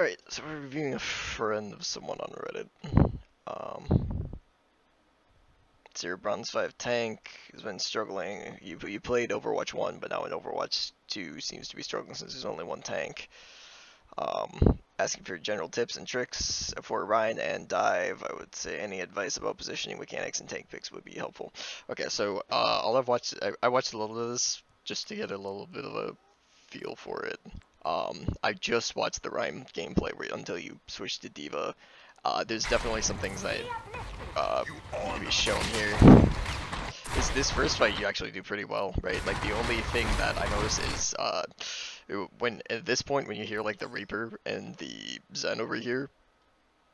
Alright, so we're reviewing a friend of someone on Reddit. Um, Zero Bronze 5 Tank has been struggling. You played Overwatch 1, but now in Overwatch 2 seems to be struggling since there's only one tank. Asking for general tips and tricks for Ryan and Dive. I would say any advice about positioning mechanics and tank picks would be helpful. Okay, so all I've watched, I watched a little of this just to get a little bit of a feel for it. I just watched the Rhyme gameplay until you switched to Diva. There's definitely some things that need to be shown here. This first fight you actually do pretty well, right? Like the only thing that I notice is when at this point when you hear like the Reaper and the Zen over here,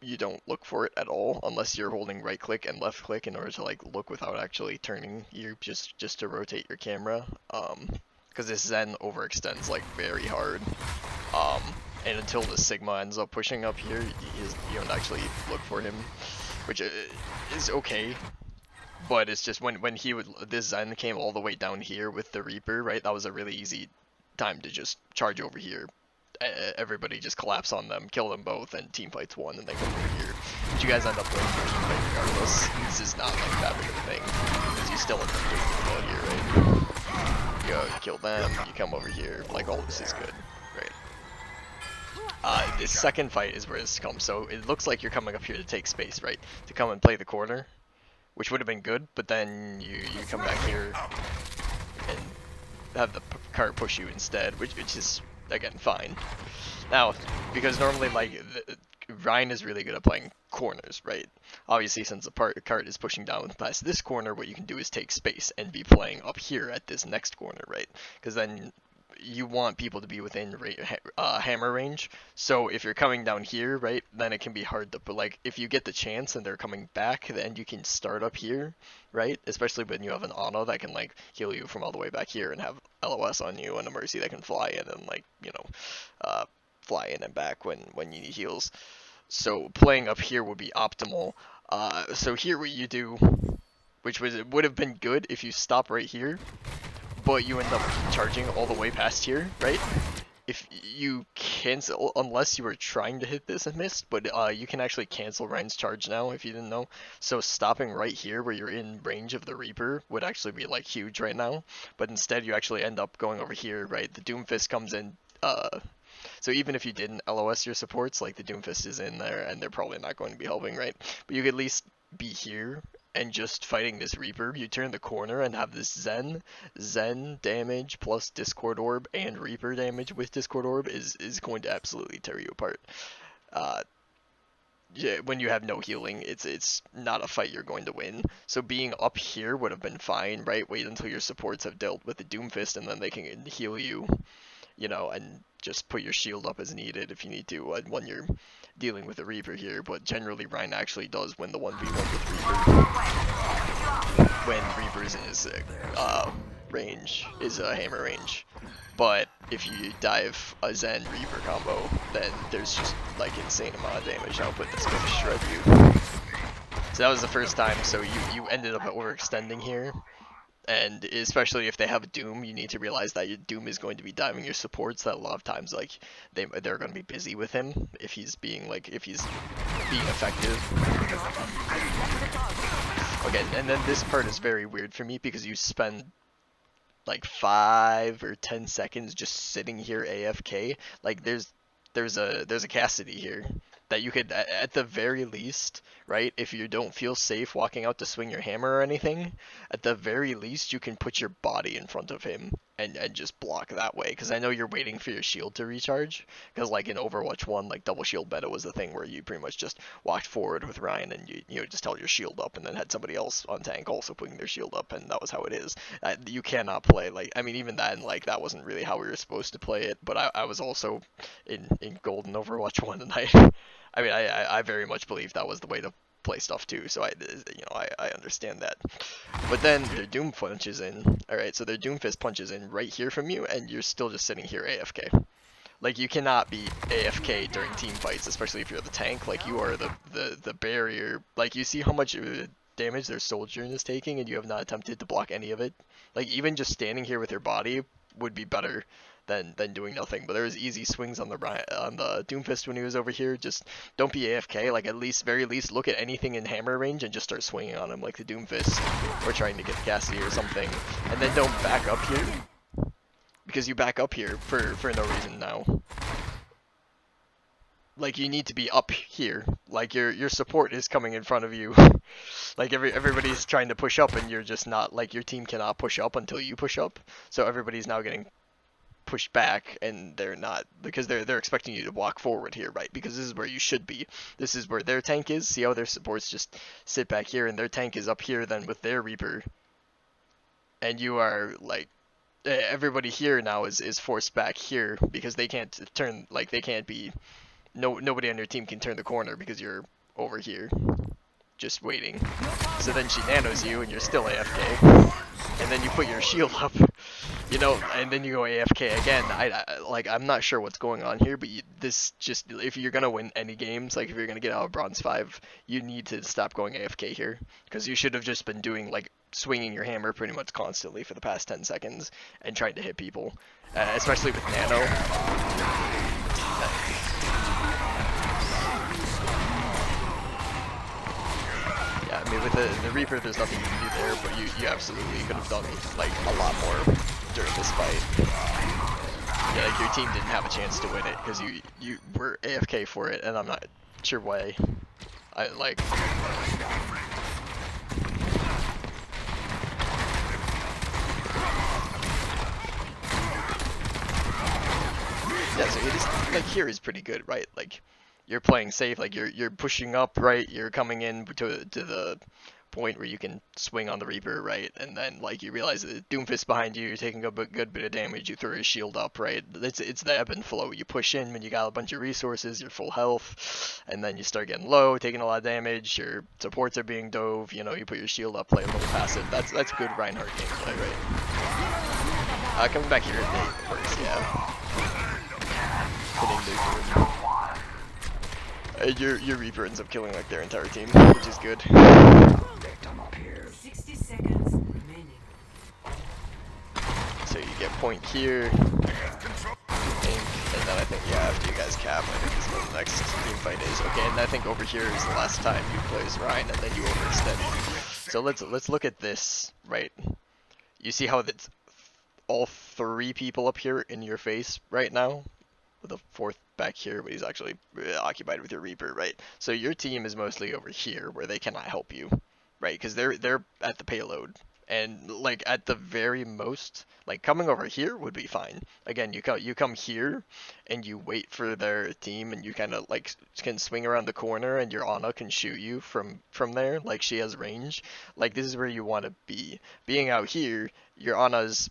you don't look for it at all unless you're holding right click and left click in order to like look without actually turning you just to rotate your camera. Because this Zen overextends like very hard. Um, and until the Sigma ends up pushing up here, you don't actually look for him, which is okay. But it's just when this Zen came all the way down here with the Reaper, right? That was a really easy time to just charge over here. Everybody just collapse on them, kill them both, and team fights one, and they come over here. But you guys end up winning the team fight regardless. This is not like that big of a thing because you still end up doing it well here, right? You kill them, you come over here. Like all this is good, right? This second fight is where this comes. So it looks like you're coming up here to take space, right? To come and play the corner, which would have been good, but then you come back here and have the cart push you instead, which is again fine. Now, because normally like Ryan is really good at playing corners, right? Obviously, since the cart is pushing down past this corner, what you can do is take space and be playing up here at this next corner, right? Because then you want people to be within hammer range. So if you're coming down here, right, then it can be hard to. But like if you get the chance and they're coming back, then you can start up here, right? Especially when you have an Ana that can like heal you from all the way back here and have LOS on you and a Mercy that can fly in and like fly in and back when you need heals. So playing up here would be optimal. So here what you do, which would have been good if you stop right here, but you end up charging all the way past here, right? If you cancel, unless you were trying to hit this and missed, but you can actually cancel Ryan's charge now if you didn't know. So stopping right here where you're in range of the Reaper would actually be like huge right now, but instead you actually end up going over here, right? The Doomfist comes in, so even if you didn't LOS your supports, like the Doomfist is in there and they're probably not going to be helping, right? But you could at least be here and just fighting this Reaper. You turn the corner and have this Zen damage plus Discord Orb and Reaper damage with Discord Orb is going to absolutely tear you apart. Uh, yeah, when you have no healing, it's not a fight you're going to win. So being up here would have been fine, right? Wait until your supports have dealt with the Doomfist and then they can heal you, and just put your shield up as needed if you need to when you're dealing with the Reaper here. But generally, Ryan actually does win the 1v1 with Reaper when Reaper's in his range, is hammer range. But if you dive a Zen Reaper combo, then there's just like insane amount of damage output that's going to shred you. So that was the first time, so you ended up overextending here. And especially if they have Doom, you need to realize that your Doom is going to be diving your supports. That a lot of times, like they're going to be busy with him if he's being effective. Okay, and then this part is very weird for me because you spend like 5 or 10 seconds just sitting here AFK. Like there's a Cassidy here that you could at the very least, right, if you don't feel safe walking out to swing your hammer or anything, at the very least you can put your body in front of him and just block that way, because I know you're waiting for your shield to recharge, because like in Overwatch 1, like double shield meta was the thing where you pretty much just walked forward with Ryan and you just held your shield up and then had somebody else on tank also putting their shield up, and that was how it is. You cannot play, like, I mean, even then, like, that wasn't really how we were supposed to play it, but I was also in Golden Overwatch 1, and I mean, I very much believe that was the way to play stuff too, so I understand that. But then their Doom punches in, alright, so their Doomfist punches in right here from you, and you're still just sitting here AFK. Like, you cannot be AFK during team fights, especially if you're the tank. Like, you are the barrier. Like, you see how much damage their Sojourn is taking, and you have not attempted to block any of it? Like, even just standing here with your body would be better than doing nothing. But there's easy swings on the Doomfist when he was over here. Just don't be AFK. Like, at least, very least, look at anything in hammer range and just start swinging on him, like the Doomfist, or trying to get Cassidy or something. And then don't back up here, because you back up here for no reason now. Like, you need to be up here. Like, your support is coming in front of you. Like, everybody's trying to push up, and you're just not, like, your team cannot push up until you push up. So everybody's now getting pushed back, and they're not, because they're expecting you to walk forward here, right? Because this is where you should be. This is where their tank is. See how their supports just sit back here, and their tank is up here then with their Reaper. And you are, like, everybody here now is forced back here, because they can't turn, like, they can't be... Nobody on your team can turn the corner because you're over here, just waiting. So then she nanos you and you're still AFK, and then you put your shield up, you know, and then you go AFK again. I'm not sure what's going on here, but if you're gonna win any games, like if you're gonna get out of Bronze 5, you need to stop going AFK here, because you should have just been doing, like, swinging your hammer pretty much constantly for the past 10 seconds and trying to hit people, especially with nano. Yeah, I mean, with the Reaper, there's nothing you can do there, but you absolutely could have done, like, a lot more during this fight. Yeah, like, your team didn't have a chance to win it, because you were AFK for it, and I'm not sure why. Yeah, so it is, like, here is pretty good, right? Like, you're playing safe, like, you're pushing up, right? You're coming in to the point where you can swing on the Reaper, right? And then, like, you realize that Doomfist behind you, you're taking a good bit of damage, you throw your shield up, right? It's the ebb and flow. You push in when you got a bunch of resources, you're full health, and then you start getting low, taking a lot of damage, your supports are being dove, you know, you put your shield up, play a little passive. That's good Reinhardt gameplay, right? Coming back here, it works, yeah. Your Reaper ends up killing, like, their entire team, which is good. 60 seconds remaining. So you get point here, and then I think, yeah, after you guys cap, I think is what the next team fight is. Okay, and I think over here is the last time you play as Ryan, and then you overextend. So let's look at this, right? You see how that's all 3 people up here in your face right now? With the 4th back here, but he's actually occupied with your Reaper, right? So your team is mostly over here, where they cannot help you, right? Because they're at the payload, and, like, at the very most, like, coming over here would be fine. Again, you come here, and you wait for their team, and you kind of, like, can swing around the corner, and your Ana can shoot you from there. Like, she has range. Like, this is where you want to be. Being out here, your Ana's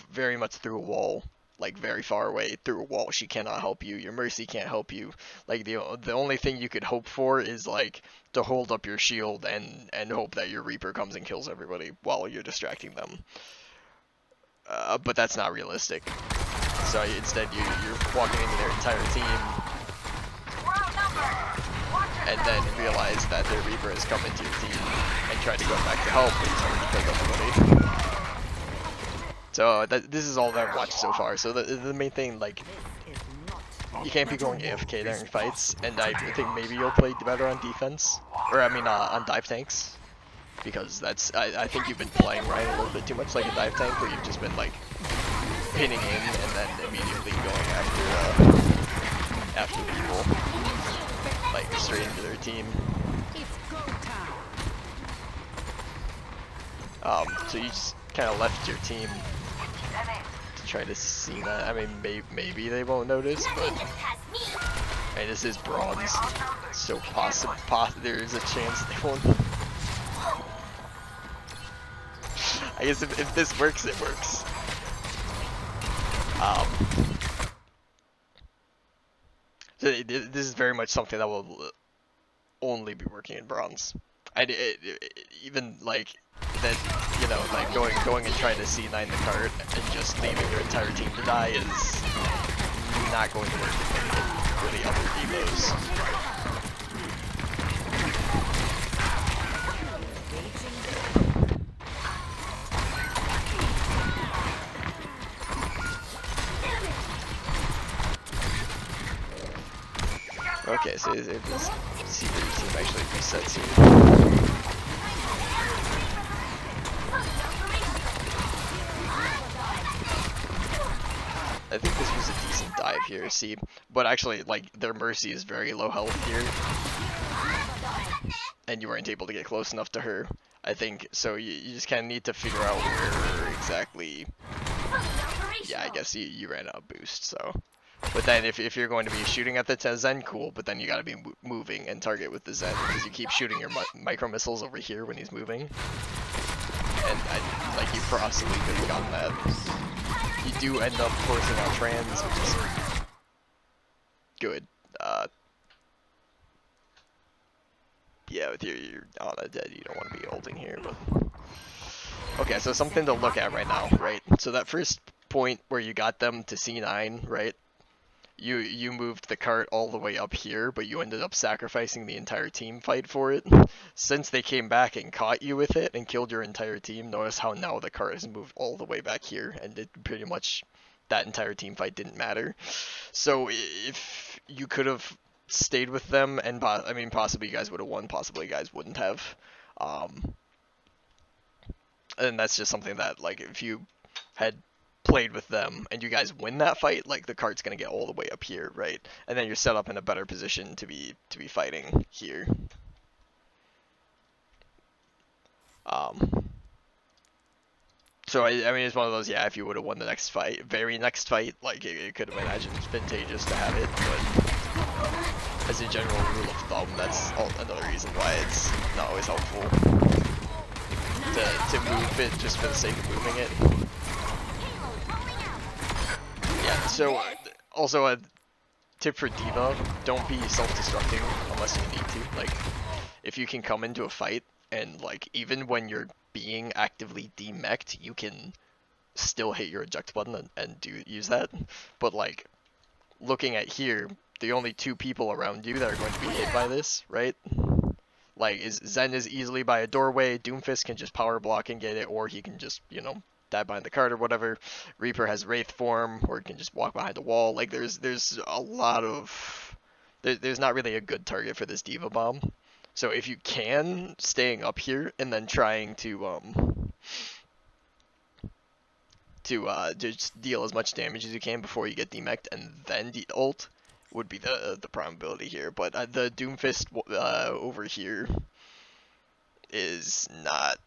very much through a wall. Like, very far away through a wall. She cannot help you. Your Mercy can't help you. Like, the only thing you could hope for is, like, to hold up your shield and hope that your Reaper comes and kills everybody while you're distracting them. But that's not realistic. So instead, you're walking into their entire team, and then realize that their Reaper has come into your team and tried to go back to help, and started to kill everybody. So this is all that I've watched so far. So the main thing, like, you can't be going AFK during fights, and I think maybe you'll play better on defense, or I mean on dive tanks, because that's I think you've been playing Ryan a little bit too much like a dive tank, where you've just been, like, pinning in and then immediately going after people, like, straight into their team. So you just kind of left your team to try to see that. I mean, maybe they won't notice, but I mean, this is bronze, so there is a chance they won't. I guess if this works, it works. So this is very much something that will only be working in bronze. Even, like, that, you know, like, going and trying to C9 the card and just leaving your entire team to die is not going to work in really other demos. Okay, so if this secret team actually resets here. I think this was a decent dive here, see, but actually, like, their Mercy is very low health here, and you weren't able to get close enough to her. I think, so you just kind of need to figure out where exactly, yeah, I guess you ran out of boost, so. But then if you're going to be shooting at the Zen, cool, but then you gotta be moving and target with the Zen, because you keep shooting your micro missiles over here when he's moving. And like, you possibly could have gotten that. You do end up forcing out trans, which is good. Yeah, with your Ana dead, you don't want to be ulting here, but... Okay, so something to look at right now, right? So that first point where you got them to C9, right? You moved the cart all the way up here, but you ended up sacrificing the entire team fight for it. Since they came back and caught you with it and killed your entire team, notice how now the cart has moved all the way back here, and it pretty much, that entire team fight didn't matter. So if you could have stayed with them, and I mean, possibly you guys would have won, possibly you guys wouldn't have. And that's just something that, like, if you had played with them and you guys win that fight, like, the cart's gonna get all the way up here, right? And then you're set up in a better position to be fighting here. So I mean, it's one of those, yeah, if you would have won the next fight, very next fight, like, it could have been advantageous to have it, but as a general rule of thumb, that's another reason why it's not always helpful to move it just for the sake of moving it. Yeah, so also a tip for D.Va, don't be self-destructing unless you need to. Like, if you can come into a fight and, like, even when you're being actively demech'd, you can still hit your eject button and use that. But, like, looking at here, the only two people around you that are going to be hit by this, right? Like, Zen is easily by a doorway, Doomfist can just power block and get it, or he can just, you know, dive behind the cart or whatever. Reaper has Wraith form, or he can just walk behind the wall. Like, there's a lot of... There's not really a good target for this D.Va bomb. So if you can, staying up here and then trying to just deal as much damage as you can before you get demech'd and then ult would be the probability here. But the Doomfist over here is not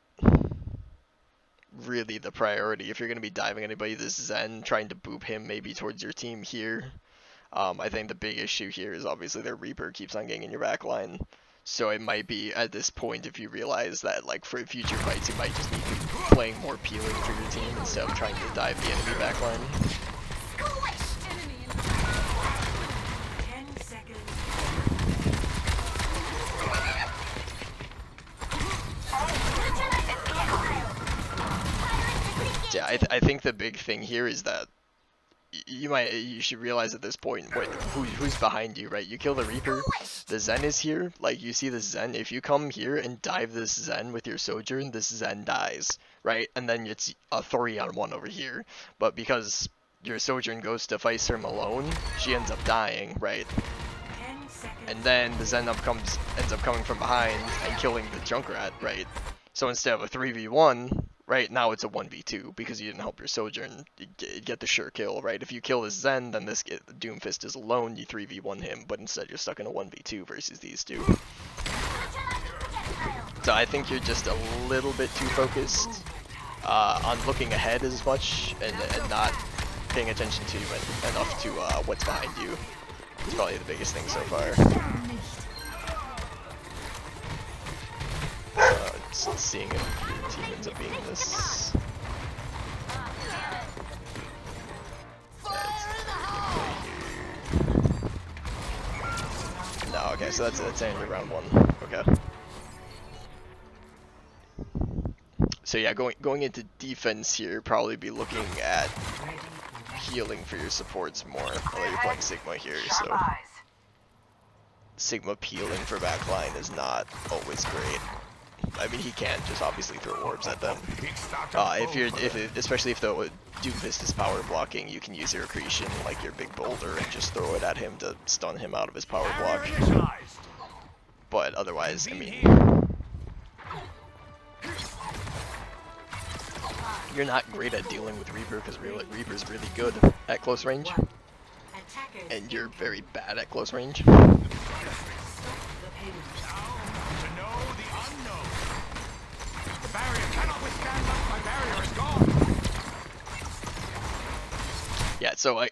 really the priority. If you're going to be diving anybody, this Zen, trying to boop him maybe towards your team here. I think the big issue here is obviously their Reaper keeps on getting in your backline. So it might be, at this point, if you realize that, like, for future fights, you might just need to be playing more peeling for your team instead of trying to dive the enemy backline. Yeah, I think the big thing here is that you should realize at this point who's behind you, right? You kill the Reaper, the Zen is here, like, you see the Zen, if you come here and dive this Zen with your Sojourn, this Zen dies, right? And then it's a 3-on-1 over here, but because your Sojourn goes to fight her alone, she ends up dying, right? And then the Zen ends up coming from behind and killing the Junkrat, right? So instead of a 3v1, right, now it's a 1v2 because you didn't help your Sojourn get the sure kill, right? If you kill this Zen, then this Doomfist is alone, you 3v1 him, but instead you're stuck in a 1v2 versus these two. So I think you're just a little bit too focused on looking ahead as much and not paying attention to enough to what's behind you. It's probably the biggest thing so far. Just seeing if your team ends up being this. No, okay, so that's ending round 1. Okay. So yeah, going into defense here, probably be looking at healing for your supports more. Although you're playing Sigma here, so Sigma peeling for backline is not always great. I mean, he can just obviously throw orbs at them. Especially if the Doomfist is power blocking, you can use your accretion, like your big boulder, and just throw it at him to stun him out of his power block. But otherwise, I mean, you're not great at dealing with Reaper because Reaper's really good at close range, and you're very bad at close range. Yeah, so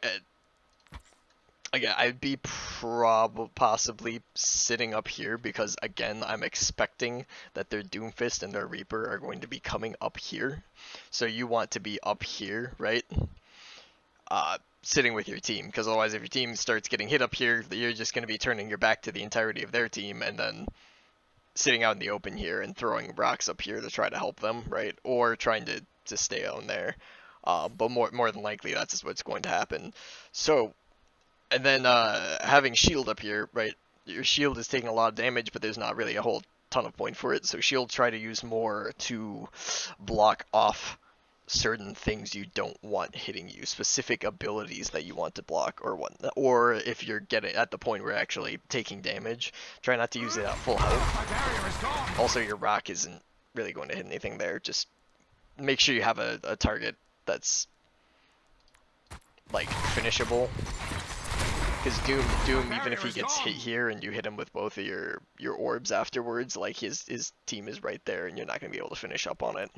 again, I'd be possibly sitting up here because, again, I'm expecting that their Doomfist and their Reaper are going to be coming up here. So you want to be up here, right? Sitting with your team, because otherwise if your team starts getting hit up here, you're just going to be turning your back to the entirety of their team and then sitting out in the open here and throwing rocks up here to try to help them, right? Or trying to stay on there. But more than likely, that's just what's going to happen. So, and then having shield up here, right? Your shield is taking a lot of damage, but there's not really a whole ton of point for it. So shield try to use more to block off certain things you don't want hitting you, specific abilities that you want to block or whatnot. Or if you're getting at the point where you're actually taking damage, try not to use it at full health. Also, your rock isn't really going to hit anything there. Just make sure you have a target that's like finishable. Because Doom, even if he gets hit here and you hit him with both of your orbs afterwards, like his team is right there and you're not going to be able to finish up on it.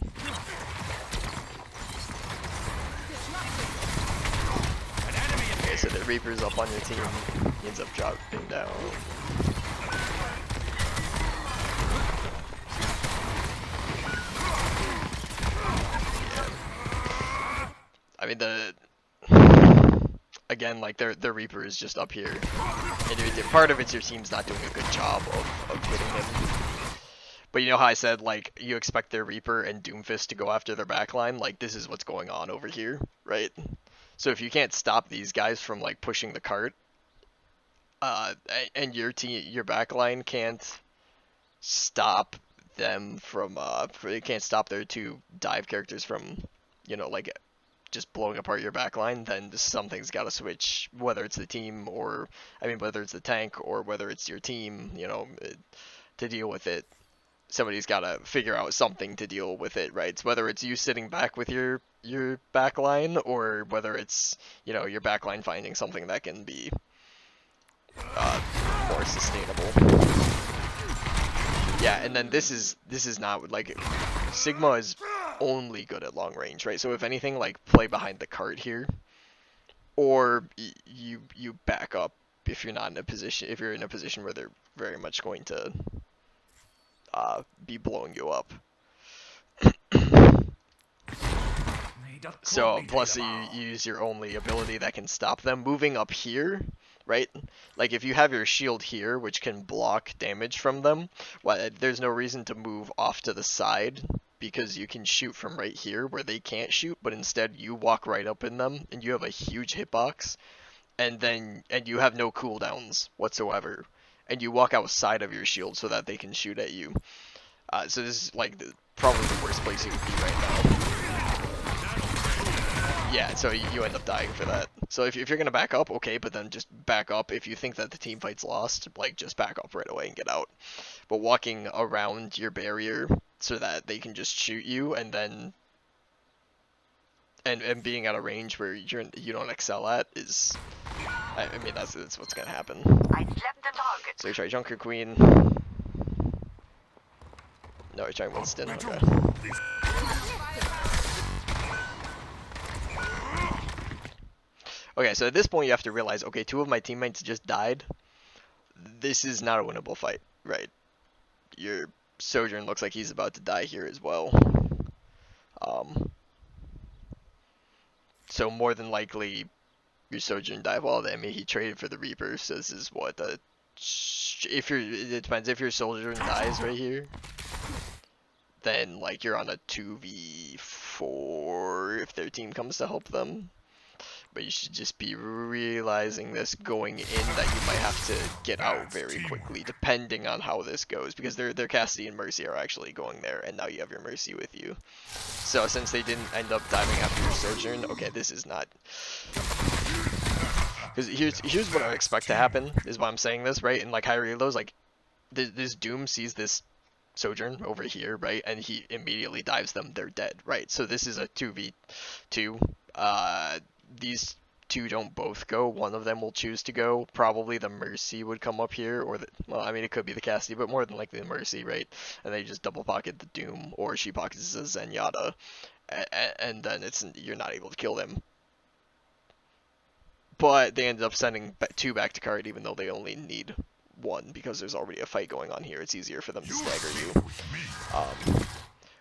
Okay, so the Reaper's up on your team, he ends up dropping down. Yeah. I mean, again, like the Reaper is just up here, and part of it's your team's not doing a good job of hitting him. But you know how I said, like, you expect their Reaper and Doomfist to go after their backline? Like, this is what's going on over here, right? So if you can't stop these guys from, like, pushing the cart, and your backline can't stop them from, they can't stop their two dive characters from, you know, like, just blowing apart your backline, then something's got to switch, whether it's the team or, I mean, whether it's the tank or whether it's your team, you know, to deal with it. Somebody's got to figure out something to deal with it, right? So whether it's you sitting back with your backline or whether it's, you know, your backline finding something that can be more sustainable. Yeah, and then this is not, like, Sigma is only good at long range, right? So if anything, like, play behind the cart here, or you back up if you're not in a position, if you're in a position where they're very much going to be blowing you up. So plus you use your only ability that can stop them moving up here, right? Like if you have your shield here, which can block damage from them, well, there's no reason to move off to the side, because you can shoot from right here where they can't shoot, but instead you walk right up in them and you have a huge hitbox, and you have no cooldowns whatsoever, and you walk outside of your shield so that they can shoot at you. So this is like probably the worst place you would be right now. Yeah, so you end up dying for that. So if you're gonna back up, okay, but then just back up. If you think that the team fight's lost, like, just back up right away and get out. But walking around your barrier so that they can just shoot you, and then and being at a range where you don't excel at is, I mean, that's what's gonna happen. So you try Junker Queen. No, you're trying Winston. Okay. Okay, so at this point you have to realize, okay, two of my teammates just died. This is not a winnable fight, right? Your Sojourn looks like he's about to die here as well. So more than likely, your Sojourn died. Well, I mean, he traded for the Reaper, so this is what it depends. If your Sojourn dies right here, then like you're on a 2v4 if their team comes to help them. But you should just be realizing this going in that you might have to get out very quickly, depending on how this goes, because their Cassidy and Mercy are actually going there, and now you have your Mercy with you. So since they didn't end up diving after your Sojourn, okay, this is not. Because here's what I expect to happen, is why I'm saying this, right? And like Hyrelo's like, this Doom sees this Sojourn over here, right? And he immediately dives them, they're dead, right? So this is a 2v2. These two don't both go. One of them will choose to go. Probably the Mercy would come up here, or well, I mean, it could be the Cassidy, but more than likely the Mercy, right? And they just double pocket the Doom, or she pockets the Zenyatta, and then you're not able to kill them. But they ended up sending two back to card, even though they only need one, because there's already a fight going on here. It's easier for them to stagger you.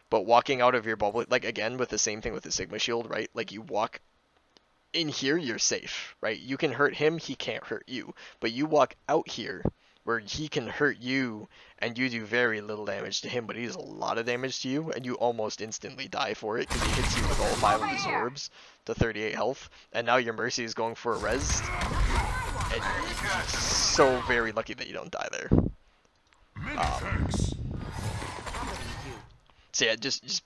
But walking out of your bubble, like again with the same thing with the Sigma Shield, right? Like you walk in here, you're safe, right? You can hurt him, he can't hurt you. But you walk out here, where he can hurt you, and you do very little damage to him, but he does a lot of damage to you, and you almost instantly die for it, because he hits you with all 5 of his orbs to 38 health, and now your Mercy is going for a res, and you're so very lucky that you don't die there. So yeah, just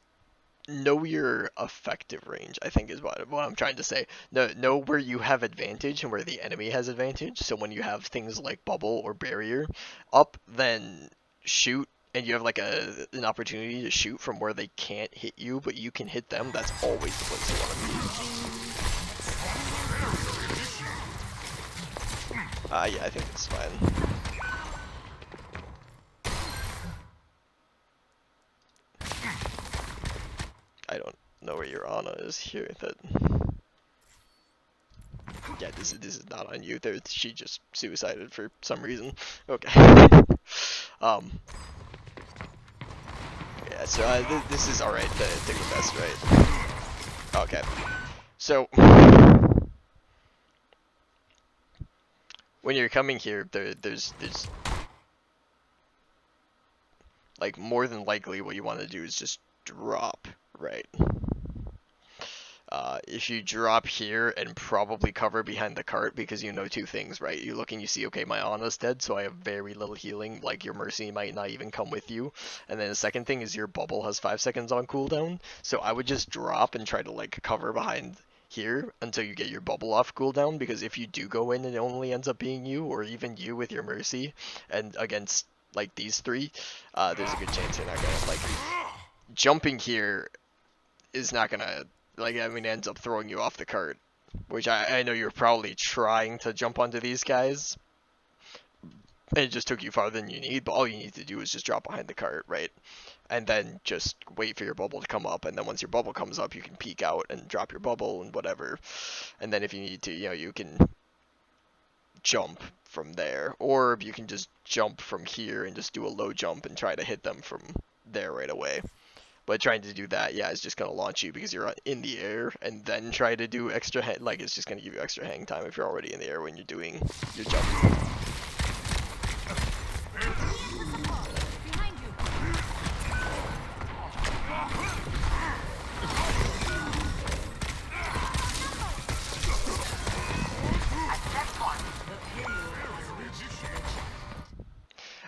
know your effective range, I think is what I'm trying to say. Know where you have advantage and where the enemy has advantage. So when you have things like bubble or barrier up, then shoot, and you have like an opportunity to shoot from where they can't hit you, but you can hit them. That's always the place you want to be. Yeah, I think it's fine. I don't know where your Ana is here. Yeah, this is not on you. She just suicided for some reason. Okay. Yeah, so this is alright to take the best, right? Okay. So when you're coming here, there's like more than likely what you want to do is just drop, right? If you drop here and probably cover behind the cart, because you know two things, right? You look and you see, okay, my Ana's dead, so I have very little healing, like your Mercy might not even come with you. And then the second thing is your bubble has 5 seconds on cooldown, so I would just drop and try to like cover behind here until you get your bubble off cooldown, because if you do go in and it only ends up being you, or even you with your Mercy, and against like these three, there's a good chance you're not gonna like jumping here is not gonna, like, I mean, ends up throwing you off the cart. Which I know you're probably trying to jump onto these guys, and it just took you farther than you need, but all you need to do is just drop behind the cart, right? And then just wait for your bubble to come up, and then once your bubble comes up, you can peek out and drop your bubble and whatever. And then if you need to, you know, you can jump from there, or you can just jump from here and just do a low jump and try to hit them from there right away. But trying to do that, yeah, is just going to launch you because you're in the air, and then try to do extra, like, it's just going to give you extra hang time if you're already in the air when you're doing your jump.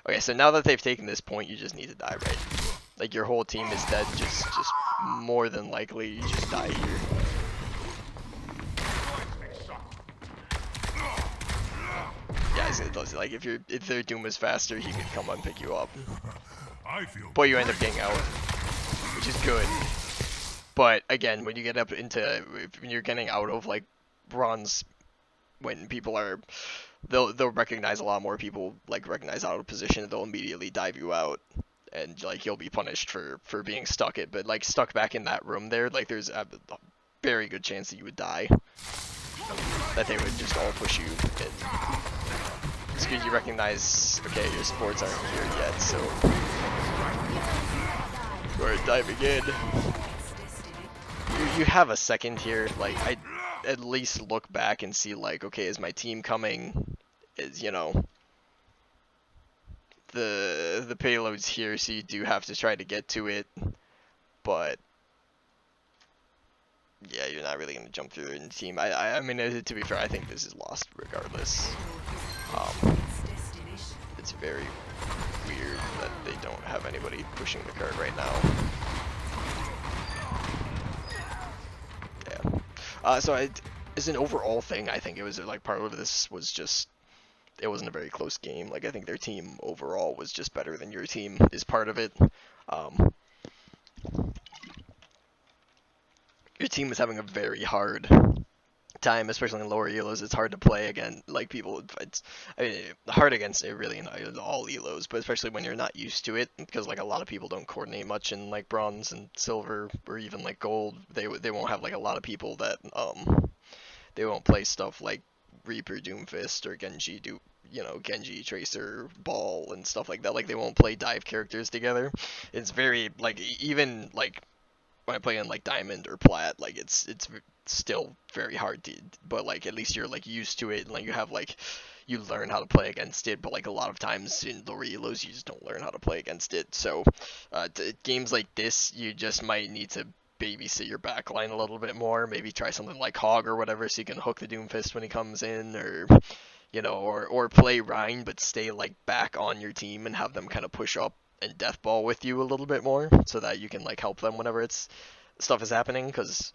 Okay, so now that they've taken this point, you just need to die, right? Like, your whole team is dead, just more than likely you just die here. Yeah, it does. Like, if their Doom is faster, he could come and pick you up. But you end up getting out, which is good. But again, when you get up into, when you're getting out of like bronze, when people are, they'll recognize a lot more people, like recognize out of position, they'll immediately dive you out, and like you'll be punished for being stuck but like stuck back in that room there, like there's a very good chance that you would die, that they would just all push you in. It's good you recognize, okay, your supports aren't here yet, so we're diving in. You have a second here, like I at least look back and see like, okay, is my team coming? Is, you know, the payload's here, so you do have to try to get to it, but yeah, you're not really gonna jump through in team. I mean, to be fair, I think this is lost regardless. Um, it's very weird that they don't have anybody pushing the card right now. Yeah. As an overall thing, I think it was like part of this was just it wasn't a very close game. Like I think their team overall was just better than your team is part of it. Um, your team was having a very hard time, especially in lower elos. It's hard to play again. Like people, it's I mean, hard against it really in all elos, but especially when you're not used to it, because like a lot of people don't coordinate much in like bronze and silver or even like gold. They won't have like a lot of people that they won't play stuff like Reaper, Doomfist, or Genji do. You know, Genji, Tracer, Ball, and stuff like that. Like they won't play dive characters together. It's very like even like when I play in like diamond or plat, like it's still very hard to, but like at least you're like used to it, and like you have like you learn how to play against it. But like a lot of times in lower elos, you just don't learn how to play against it. So games like this, you just might need to babysit your backline a little bit more. Maybe try something like Hog or whatever, so you can hook the Doomfist when he comes in, or or play Rhine but stay like back on your team and have them kind of push up and deathball with you a little bit more, so that you can like help them whenever it's stuff is happening. Because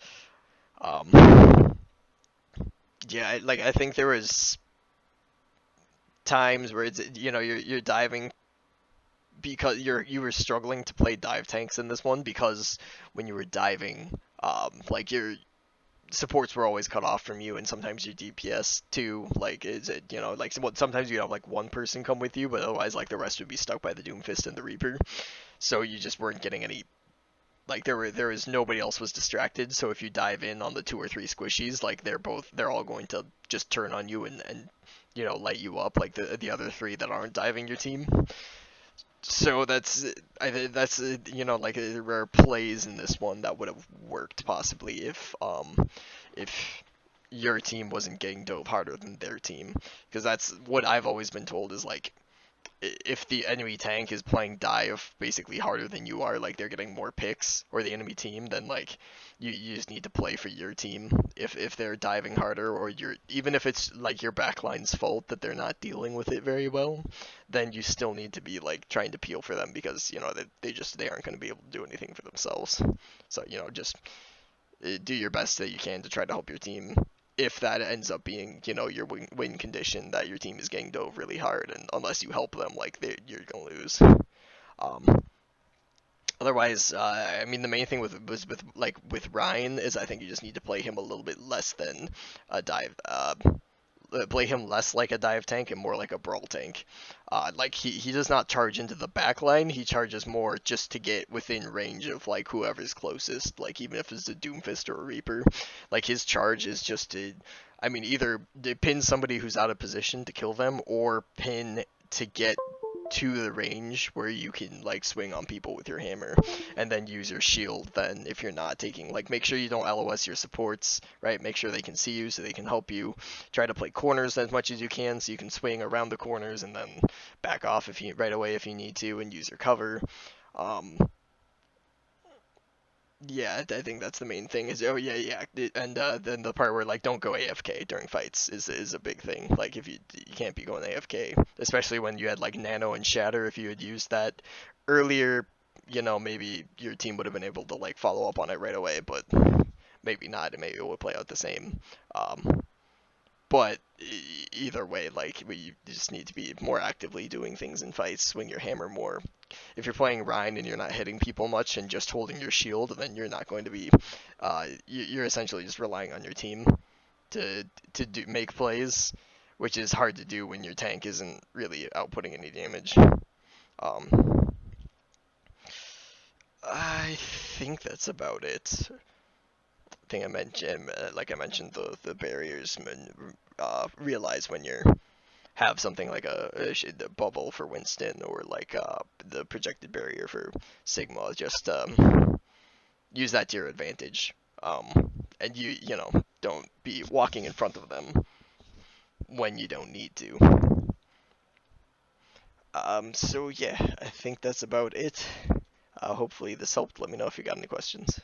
yeah, like I think there was times where it's you're diving because you were struggling to play dive tanks in this one, because when you were diving, like your supports were always cut off from you, and sometimes your DPS too. Like, is it like sometimes you have like one person come with you, but otherwise like the rest would be stuck by the Doomfist and the Reaper. So you just weren't getting any. Like there was nobody else was distracted. So if you dive in on the two or three squishies, like they're all going to just turn on you and light you up like the other three that aren't diving your team. So that's like there are plays in this one that would have worked possibly if your team wasn't getting dove harder than their team, because that's what I've always been told is like if the enemy tank is playing dive basically harder than you are, like they're getting more picks, or the enemy team, then like you just need to play for your team if they're diving harder, or you're even if it's like your backline's fault that they're not dealing with it very well, then you still need to be like trying to peel for them, because they aren't going to be able to do anything for themselves. So just do your best that you can to try to help your team. If that ends up being, your win condition, that your team is getting dove really hard, and unless you help them, like you're gonna lose. Um, Otherwise, I mean, the main thing with Ryan is I think you just need to play him a little bit less than a dive. Play him less like a dive tank and more like a brawl tank. Like he does not charge into the back line. He charges more just to get within range of like whoever's closest. Like even if it's a Doomfist or a Reaper, like his charge is just to, I mean, either to pin somebody who's out of position to kill them, or pin to get to the range where you can like swing on people with your hammer, and then use your shield then if you're not taking, like, make sure you don't LOS your supports, right? Make sure they can see you so they can help you. Try to play corners as much as you can so you can swing around the corners and then back off if you right away if you need to, and use your cover. um yeah, I think that's the main thing. Is yeah, and then the part where like don't go AFK during fights is a big thing. Like if you can't be going AFK, especially when you had like Nano and Shatter. If you had used that earlier, maybe your team would have been able to like follow up on it right away, but maybe not. Maybe it would play out the same. Um, but either way, like we just need to be more actively doing things in fights. Swing your hammer more. If you're playing Rhine and you're not hitting people much and just holding your shield, then you're not going to be. You're essentially just relying on your team to make plays, which is hard to do when your tank isn't really outputting any damage. Um, I think that's about it. I think I mentioned, like I mentioned, the barriers. Realize when you're have something like the bubble for Winston, or like the projected barrier for Sigma. Just use that to your advantage, and don't be walking in front of them when you don't need to. So yeah, I think that's about it. Hopefully this helped. Let me know if you got any questions.